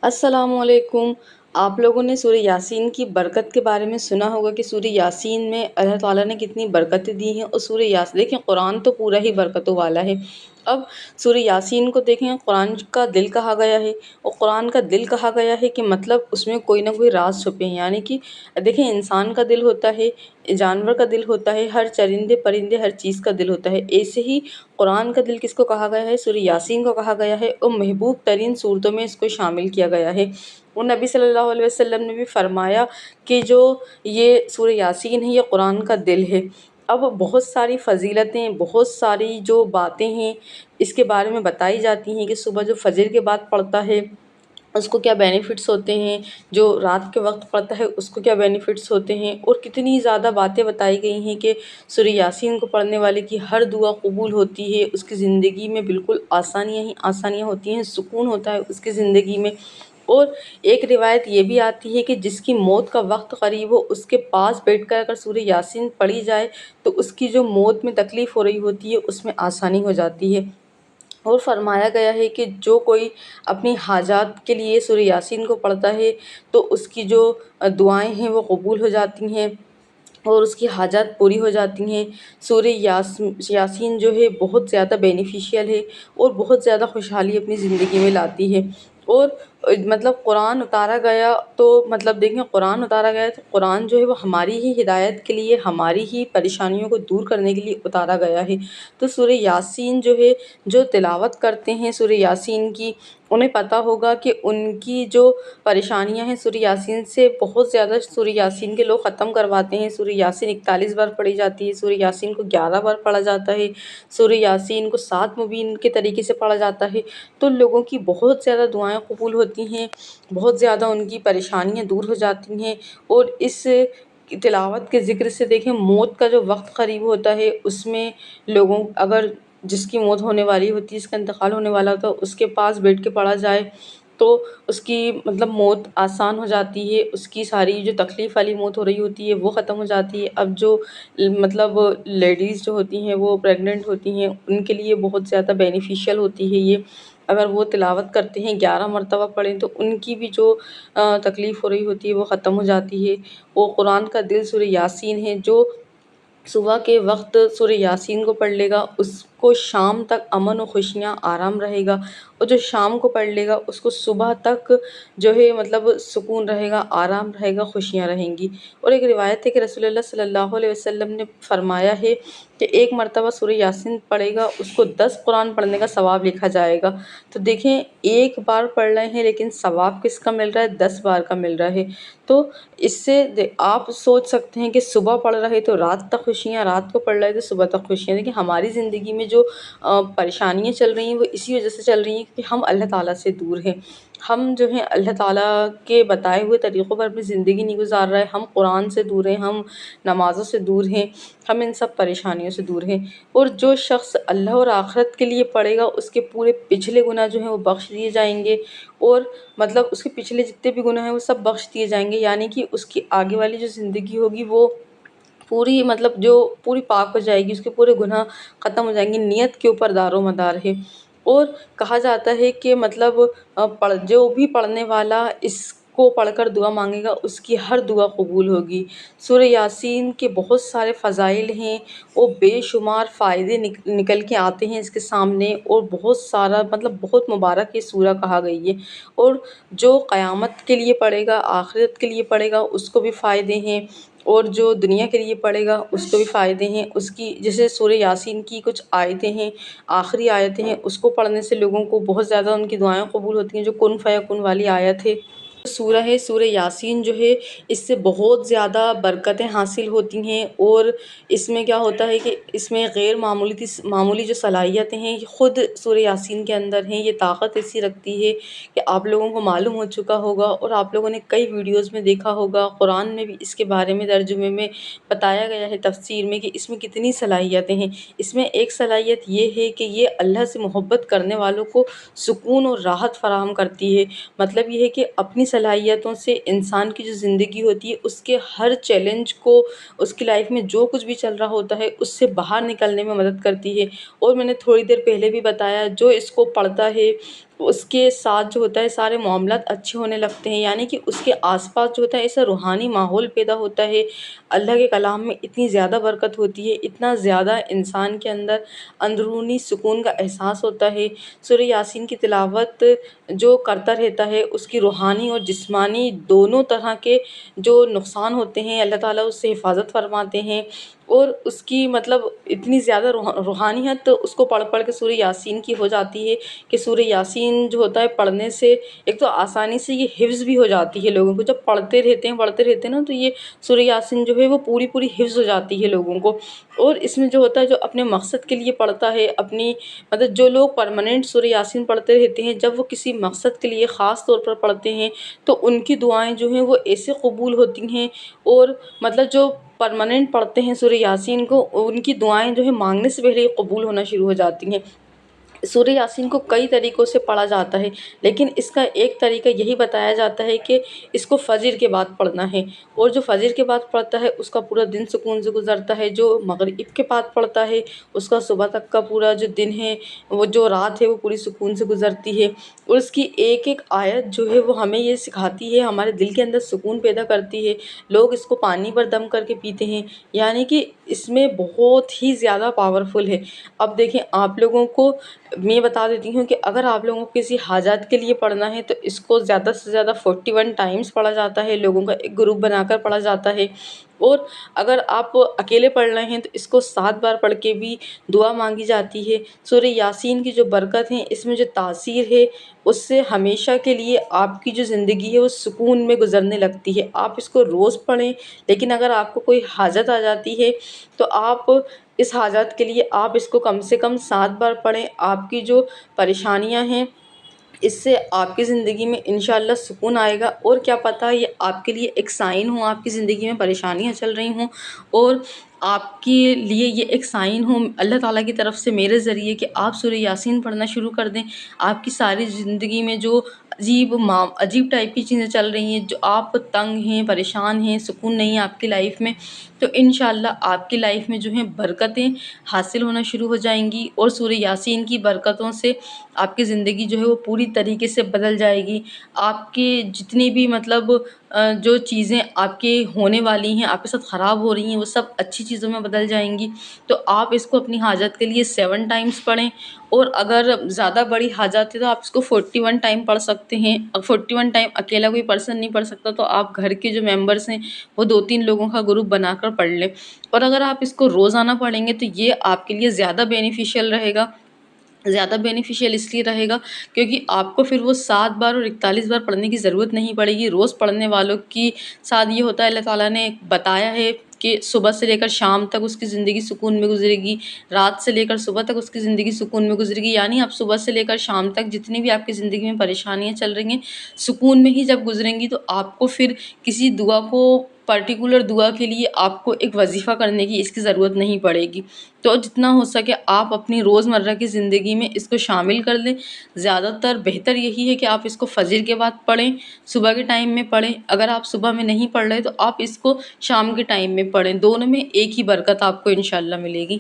السلام علیکم۔ آپ لوگوں نے سورہ یاسین کی برکت کے بارے میں سنا ہوگا کہ سورہ یاسین میں اللہ تعالیٰ نے کتنی برکتیں دی ہیں، اور سورہ یاسین دیکھیں، قرآن تو پورا ہی برکتوں والا ہے۔ اب سورہ یاسین کو دیکھیں، قرآن کا دل کہا گیا ہے، اور قرآن کا دل کہا گیا ہے کہ مطلب اس میں کوئی نہ کوئی راز چھپے ہیں، یعنی کہ دیکھیں انسان کا دل ہوتا ہے، جانور کا دل ہوتا ہے، ہر چرندے پرندے ہر چیز کا دل ہوتا ہے، ایسے ہی قرآن کا دل کس کو کہا گیا ہے؟ سورہ یاسین کو کہا گیا ہے، اور محبوب ترین صورتوں میں اس کو شامل کیا گیا ہے۔ اور نبی صلی اللہ علیہ وسلم نے بھی فرمایا کہ جو یہ سورہ یاسین ہے یہ قرآن کا دل ہے۔ اب بہت ساری فضیلتیں، بہت ساری جو باتیں ہیں اس کے بارے میں بتائی جاتی ہیں کہ صبح جو فجر کے بعد پڑھتا ہے اس کو کیا بینیفٹس ہوتے ہیں، جو رات کے وقت پڑھتا ہے اس کو کیا بینیفٹس ہوتے ہیں، اور کتنی زیادہ باتیں بتائی گئی ہیں کہ سورہ یاسین کو پڑھنے والے کی ہر دعا قبول ہوتی ہے، اس کی زندگی میں بالکل آسانیاں ہی آسانیاں ہوتی ہیں، سکون ہوتا ہے اس کی زندگی میں۔ اور ایک روایت یہ بھی آتی ہے کہ جس کی موت کا وقت قریب ہو اس کے پاس بیٹھ کر اگر سورہ یاسین پڑھی جائے تو اس کی جو موت میں تکلیف ہو رہی ہوتی ہے اس میں آسانی ہو جاتی ہے۔ اور فرمایا گیا ہے کہ جو کوئی اپنی حاجات کے لیے سورہ یاسین کو پڑھتا ہے تو اس کی جو دعائیں ہیں وہ قبول ہو جاتی ہیں اور اس کی حاجات پوری ہو جاتی ہیں۔ سورہ یاسین جو ہے بہت زیادہ بینیفیشیل ہے اور بہت زیادہ خوشحالی اپنی زندگی میں لاتی ہے۔ اور مطلب قرآن اتارا گیا تو مطلب دیکھیں، قرآن اتارا گیا تو قرآن جو ہے وہ ہماری ہی ہدایت کے لیے، ہماری ہی پریشانیوں کو دور کرنے کے لیے اتارا گیا ہے۔ تو سورہ یاسین جو ہے، جو تلاوت کرتے ہیں سورہ یاسین کی، انہیں پتہ ہوگا کہ ان کی جو پریشانیاں ہیں سورہ یاسین سے بہت زیادہ سورہ یاسین کے لوگ ختم کرواتے ہیں۔ سورہ یاسین 41 بار پڑھی جاتی ہے، سورہ یاسین کو 11 بار پڑھا جاتا ہے، سورہ یاسین کو 7 مبین کے طریقے سے پڑھا جاتا ہے، تو لوگوں کی بہت زیادہ دعائیں قبول ہوتی ہیں، بہت زیادہ ان کی پریشانیاں دور ہو جاتی ہیں۔ اور اس تلاوت کے ذکر سے دیکھیں، موت کا جو وقت قریب ہوتا ہے اس میں لوگوں، اگر جس کی موت ہونے والی ہوتی ہے، اس کا انتقال ہونے والا ہوتا ہے، اس کے پاس بیٹھ کے پڑھا جائے تو اس کی مطلب موت آسان ہو جاتی ہے، اس کی ساری جو تکلیف والی موت ہو رہی ہوتی ہے وہ ختم ہو جاتی ہے۔ اب جو مطلب لیڈیز جو ہوتی ہیں وہ پریگننٹ ہوتی ہیں، ان کے لیے بہت زیادہ بینیفیشیل ہوتی ہے یہ، اگر وہ تلاوت کرتے ہیں 11 مرتبہ پڑھیں تو ان کی بھی جو تکلیف ہو رہی ہوتی ہے وہ ختم ہو جاتی ہے۔ وہ قرآن کا دل سورہ یاسین ہے، جو صبح کے وقت سورہ یاسین کو پڑھ لے گا اس کو شام تک امن و خوشیاں آرام رہے گا، اور جو شام کو پڑھ لے گا اس کو صبح تک جو ہے مطلب سکون رہے گا، آرام رہے گا، خوشیاں رہیں گی۔ اور ایک روایت ہے کہ رسول اللہ صلی اللہ علیہ وسلم نے فرمایا ہے کہ ایک مرتبہ سورہ یاسین پڑھے گا اس کو 10 قرآن پڑھنے کا ثواب لکھا جائے گا۔ تو دیکھیں، ایک بار پڑھ رہے ہیں لیکن ثواب کس کا مل رہا ہے؟ 10 بار کا مل رہا ہے۔ تو اس سے آپ سوچ سکتے ہیں کہ صبح پڑھ رہے تو رات تک خوشیاں، رات کو پڑھ رہے تو صبح تک خوشیاں۔ دیکھیں، ہماری زندگی میں جو پریشانیاں چل رہی ہیں وہ اسی وجہ سے چل رہی ہیں کہ ہم اللہ تعالیٰ سے دور ہیں، ہم جو ہیں اللہ تعالیٰ کے بتائے ہوئے طریقوں پر اپنی زندگی نہیں گزار رہے، ہم قرآن سے دور ہیں، ہم نمازوں سے دور ہیں، ہم ان سب پریشانیوں سے دور ہیں۔ اور جو شخص اللہ اور آخرت کے لیے پڑھے گا اس کے پورے پچھلے گناہ جو ہیں وہ بخش دیے جائیں گے، اور مطلب اس کے پچھلے جتنے بھی گناہ ہیں وہ سب بخش دیے جائیں گے، یعنی کہ اس کی آگے والی جو زندگی ہوگی وہ پوری مطلب جو پوری پاک ہو جائے گی، اس کے پورے گناہ ختم ہو جائیں گے، نیت کے اوپر دار و مدار ہے۔ اور کہا جاتا ہے کہ مطلب جو بھی پڑھنے والا اس کو پڑھ کر دعا مانگے گا اس کی ہر دعا قبول ہوگی۔ سورہ یاسین کے بہت سارے فضائل ہیں، وہ بے شمار فائدے نکل کے آتے ہیں اس کے سامنے، اور بہت سارا مطلب بہت مبارک یہ سورہ کہا گئی ہے۔ اور جو قیامت کے لیے پڑھے گا، آخرت کے لیے پڑھے گا، اس کو بھی فائدے ہیں، اور جو دنیا کے لیے پڑھے گا اس کو بھی فائدے ہیں۔ اس کی جیسے سورہ یاسین کی کچھ آیتیں ہیں، آخری آیتیں ہیں، اس کو پڑھنے سے لوگوں کو بہت زیادہ ان کی دعائیں قبول ہوتی ہیں، جو کن فیکن والی آیت ہے۔ سورہ ہے سورہ یاسین جو ہے اس سے بہت زیادہ برکتیں حاصل ہوتی ہیں، اور اس میں کیا ہوتا ہے کہ اس میں غیر معمولی جو صلاحیتیں ہیں یہ خود سورہ یاسین کے اندر ہیں، یہ طاقت ایسی رکھتی ہے کہ آپ لوگوں کو معلوم ہو چکا ہوگا، اور آپ لوگوں نے کئی ویڈیوز میں دیکھا ہوگا، قرآن میں بھی اس کے بارے میں ترجمے میں بتایا گیا ہے، تفسیر میں، کہ اس میں کتنی صلاحیتیں ہیں۔ اس میں ایک صلاحیت یہ ہے کہ یہ اللہ سے محبت کرنے والوں کو سکون اور راحت فراہم کرتی ہے۔ مطلب یہ ہے کہ اپنی صلاحیتوں سے انسان کی جو زندگی ہوتی ہے اس کے ہر چیلنج کو، اس کی لائف میں جو کچھ بھی چل رہا ہوتا ہے اس سے باہر نکلنے میں مدد کرتی ہے۔ اور میں نے تھوڑی دیر پہلے بھی بتایا، جو اس کو پڑھتا ہے اس کے ساتھ جو ہوتا ہے سارے معاملات اچھے ہونے لگتے ہیں، یعنی کہ اس کے آس پاس جو ہوتا ہے ایسا روحانی ماحول پیدا ہوتا ہے، اللہ کے کلام میں اتنی زیادہ برکت ہوتی ہے، اتنا زیادہ انسان کے اندر اندرونی سکون کا احساس ہوتا ہے۔ سورہ یاسین کی تلاوت جو کرتا رہتا ہے اس کی روحانی اور جسمانی دونوں طرح کے جو نقصان ہوتے ہیں اللہ تعالیٰ اس سے حفاظت فرماتے ہیں، اور اس کی مطلب اتنی زیادہ روحانیت اس کو پڑھ پڑھ کے سورہ یاسین کی ہو جاتی ہے کہ سورہ یاسین جو ہوتا ہے پڑھنے سے ایک تو آسانی سے یہ حفظ بھی ہو جاتی ہے لوگوں کو، جب پڑھتے رہتے ہیں نا تو یہ سورہ یاسین جو ہے وہ پوری پوری حفظ ہو جاتی ہے لوگوں کو۔ اور اس میں جو ہوتا ہے جو اپنے مقصد کے لیے پڑھتا ہے، اپنی مطلب جو لوگ پرماننٹ سورہ یاسین پڑھتے رہتے ہیں، جب وہ کسی مقصد کے لیے خاص طور پر پڑھتے ہیں تو ان کی دعائیں جو ہیں وہ ایسے قبول ہوتی ہیں، اور مطلب جو پرماننٹ پڑھتے ہیں سورہ یاسین کو ان کی دعائیں جو ہے مانگنے سے پہلے ہی قبول ہونا شروع ہو جاتی ہیں۔ سورہ یاسین کو کئی طریقوں سے پڑھا جاتا ہے، لیکن اس کا ایک طریقہ یہی بتایا جاتا ہے کہ اس کو فجر کے بعد پڑھنا ہے، اور جو فجر کے بعد پڑھتا ہے اس کا پورا دن سکون سے گزرتا ہے، جو مغرب کے بعد پڑھتا ہے اس کا صبح تک کا پورا جو دن ہے، وہ جو رات ہے وہ پوری سکون سے گزرتی ہے۔ اور اس کی ایک ایک آیت جو ہے وہ ہمیں یہ سکھاتی ہے، ہمارے دل کے اندر سکون پیدا کرتی ہے۔ لوگ اس کو پانی پر دم کر کے پیتے ہیں، یعنی کہ اس میں بہت ہی زیادہ پاورفل ہے۔ اب دیکھیں آپ لوگوں کو میں بتا دیتی ہوں کہ اگر آپ لوگوں کو کسی حاجات کے لیے پڑھنا ہے تو اس کو زیادہ سے زیادہ 41 ٹائمز پڑھا جاتا ہے، لوگوں کا ایک گروپ بنا کر پڑھا جاتا ہے۔ اور اگر آپ اکیلے پڑھ رہے ہیں تو اس کو 7 بار پڑھ کے بھی دعا مانگی جاتی ہے۔ سورہ یاسین کی جو برکت ہے، اس میں جو تاثیر ہے، اس سے ہمیشہ کے لیے آپ کی جو زندگی ہے وہ سکون میں گزرنے لگتی ہے۔ آپ اس کو روز پڑھیں، لیکن اگر آپ کو کوئی حاجت آ جاتی ہے تو آپ اس حاجت کے لیے آپ اس کو کم سے کم 7 بار پڑھیں۔ آپ کی جو پریشانیاں ہیں اس سے آپ کی زندگی میں انشاءاللہ سکون آئے گا، اور کیا پتہ یہ آپ کے لیے ایک سائن ہو، آپ کی زندگی میں پریشانیاں چل رہی ہوں اور آپ کے لیے یہ ایک سائن ہو اللہ تعالیٰ کی طرف سے میرے ذریعے کہ آپ سورہ یاسین پڑھنا شروع کر دیں۔ آپ کی ساری زندگی میں جو عجیب ٹائپ کی چیزیں چل رہی ہیں، جو آپ تنگ ہیں، پریشان ہیں، سکون نہیں ہے آپ کی لائف میں، تو انشاءاللہ آپ کی لائف میں جو ہیں برکتیں حاصل ہونا شروع ہو جائیں گی، اور سورہ یاسین کی برکتوں سے آپ کی زندگی جو ہے وہ پوری طریقے سے بدل جائے گی۔ آپ کے جتنی بھی مطلب جو چیزیں آپ کے ہونے والی ہیں، آپ کے ساتھ خراب ہو رہی ہیں، وہ سب اچھی چیزوں میں بدل جائیں گی۔ تو آپ اس کو اپنی حاجت کے لیے 7 ٹائمز پڑھیں، اور اگر زیادہ بڑی حاجت ہے تو آپ اس کو 41 ٹائم پڑھ سکتے ہیں۔ 41 ٹائم اکیلا کوئی پرسن نہیں پڑھ سکتا، تو آپ گھر کے جو ممبرس ہیں وہ 2-3 لوگوں کا گروپ بنا کر پڑھ لیں، اور اگر آپ اس کو روزانہ پڑھیں گے تو یہ آپ کے لیے زیادہ بینیفیشیل رہے گا۔ زیادہ بینیفیشیل اس لیے رہے گا کیونکہ آپ کو پھر وہ 7 بار اور 41 بار پڑھنے کی ضرورت نہیں پڑے گی۔ روز پڑھنے والوں کی ساتھ یہ ہوتا ہے، اللہ تعالیٰ نے بتایا ہے کہ صبح سے لے کر شام تک اس کی زندگی سکون میں گزرے گی، رات سے لے کر صبح تک اس کی زندگی سکون میں گزرے گی، یعنی آپ صبح سے لے کر شام تک جتنی بھی آپ کی زندگی میں پریشانیاں چل رہی ہیں سکون میں ہی جب گزریں گی، تو آپ کو پھر کسی دعا کو پرٹیکولر دعا کے لیے آپ کو ایک وظیفہ کرنے کی اس کی ضرورت نہیں پڑے گی۔ تو جتنا ہو سکے آپ اپنی روزمرہ کی زندگی میں اس کو شامل کر لیں۔ زیادہ تر بہتر یہی ہے کہ آپ اس کو فجر کے بعد پڑھیں، صبح کے ٹائم میں پڑھیں۔ اگر آپ صبح میں نہیں پڑھ رہے تو آپ اس کو شام کے ٹائم میں پڑھیں، دونوں میں ایک ہی برکت آپ کو انشاءاللہ ملے گی۔